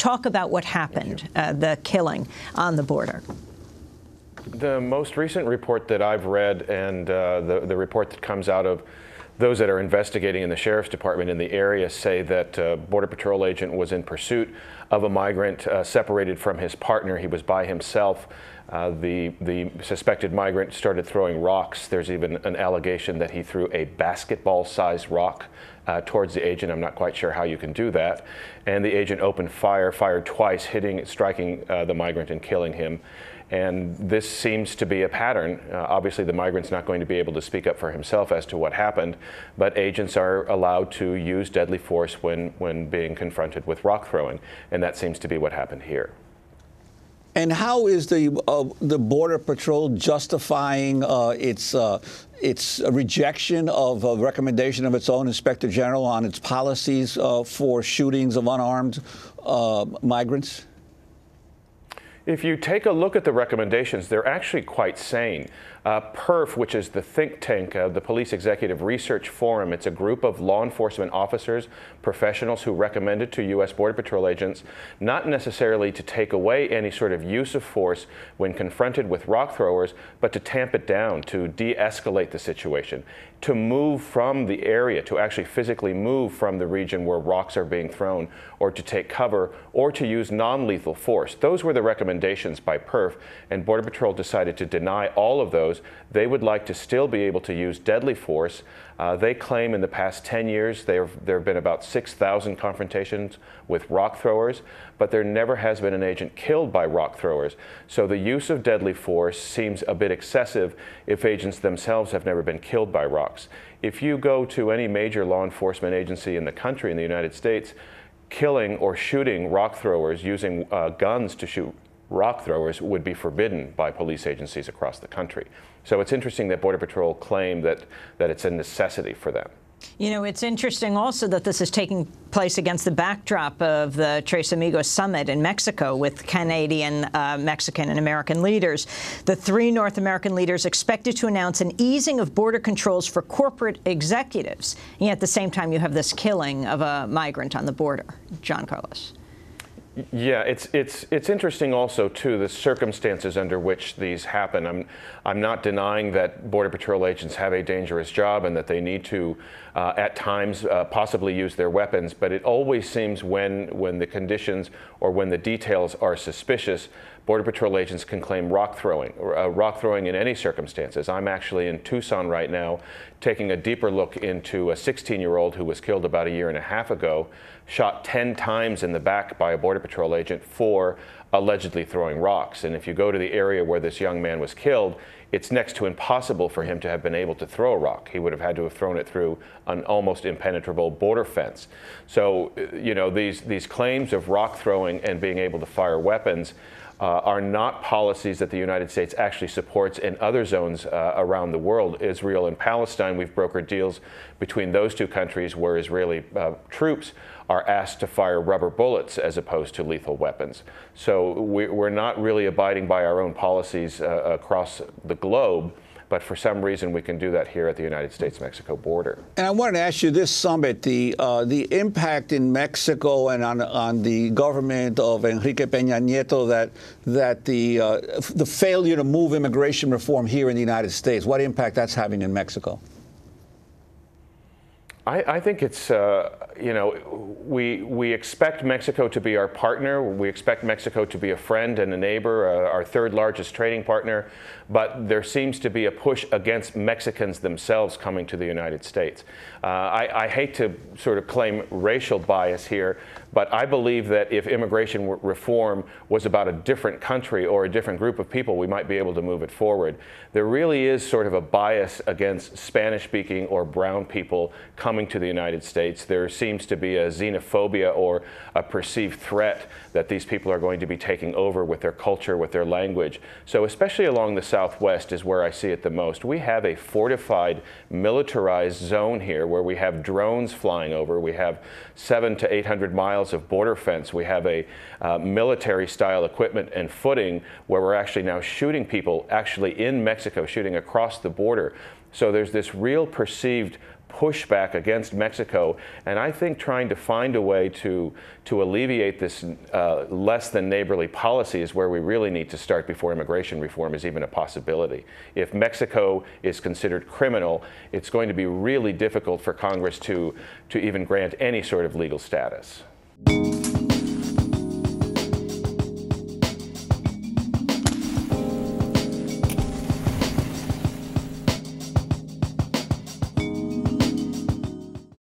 Talk about what happened, the killing on the border. The most recent report that I've read, and the report that comes out of those that are investigating in the Sheriff's Department in the area, say that a Border Patrol agent was in pursuit of a migrant separated from his partner. He was by himself. The suspected migrant started throwing rocks. There's even an allegation that he threw a basketball-sized rock towards the agent. I'm not quite sure how you can do that. And the agent opened fire, fired twice, striking the migrant and killing him. And this seems to be a pattern. Obviously, the migrant's not going to be able to speak up for himself as to what happened, but agents are allowed to use deadly force when being confronted with rock throwing, and that seems to be what happened here. And how is the Border Patrol justifying its rejection of a recommendation of its own Inspector General on its policies for shootings of unarmed migrants? If you take a look at the recommendations, they're actually quite sane. PERF, which is the think tank, the Police Executive Research Forum, it's a group of law enforcement officers, professionals who recommended to U.S. Border Patrol agents not necessarily to take away any sort of use of force when confronted with rock throwers, but to tamp it down, to de-escalate the situation, to move from the area, to actually physically move from the region where rocks are being thrown, or to take cover, or to use non-lethal force. Those were the recommendations by PERF, and Border Patrol decided to deny all of those. They would like to still be able to use deadly force. They claim in the past 10 years there have been about 6,000 confrontations with rock throwers, but there never has been an agent killed by rock throwers. So the use of deadly force seems a bit excessive if agents themselves have never been killed by rocks. If you go to any major law enforcement agency in the country, in the United States, killing or shooting rock throwers, using guns to shoot rock throwers, would be forbidden by police agencies across the country. So it's interesting that Border Patrol claim that it's a necessity for them. You know, it's interesting also that this is taking place against the backdrop of the Tres Amigos summit in Mexico with Canadian, Mexican, and American leaders. The three North American leaders expected to announce an easing of border controls for corporate executives. And yet at the same time, you have this killing of a migrant on the border. John Carlos. Yeah, it's interesting also, too, the circumstances under which these happen. I'm not denying that Border Patrol agents have a dangerous job and that they need to, at times, possibly use their weapons, but it always seems when the conditions or when the details are suspicious, Border Patrol agents can claim rock throwing in any circumstances. I'm actually in Tucson right now taking a deeper look into a 16-year-old who was killed about a year and a half ago, shot 10 times in the back by a Border Patrol agent for allegedly throwing rocks. And if you go to the area where this young man was killed, it's next to impossible for him to have been able to throw a rock. He would have had to have thrown it through an almost impenetrable border fence. So, you know, these claims of rock throwing and being able to fire weapons are not policies that the United States actually supports in other zones around the world. Israel and Palestine, we've brokered deals between those two countries where Israeli troops are asked to fire rubber bullets as opposed to lethal weapons. So we're not really abiding by our own policies across the globe, but for some reason we can do that here at the United States-Mexico border. And I wanted to ask you this summit, the impact in Mexico and on the government of Enrique Peña Nieto, that the failure to move immigration reform here in the United States, what impact that's having in Mexico? I think it's, you know, we expect Mexico to be our partner. We expect Mexico to be a friend and a neighbor, our third largest trading partner. But there seems to be a push against Mexicans themselves coming to the United States. I hate to sort of claim racial bias here, but I believe that if immigration reform was about a different country or a different group of people, we might be able to move it forward. There really is sort of a bias against Spanish-speaking or brown people coming to the United States. There seems to be a xenophobia or a perceived threat that these people are going to be taking over with their culture, with their language. So especially along the Southwest is where I see it the most. We have a fortified, militarized zone here where we have drones flying over. We have 700 to 800 miles of border fence. We have a military-style equipment and footing where we're actually now shooting people actually in Mexico, shooting across the border. So there's this real perceived pushback against Mexico, and I think trying to find a way to alleviate this less than neighborly policy is where we really need to start before immigration reform is even a possibility. If Mexico is considered criminal, it's going to be really difficult for Congress to even grant any sort of legal status.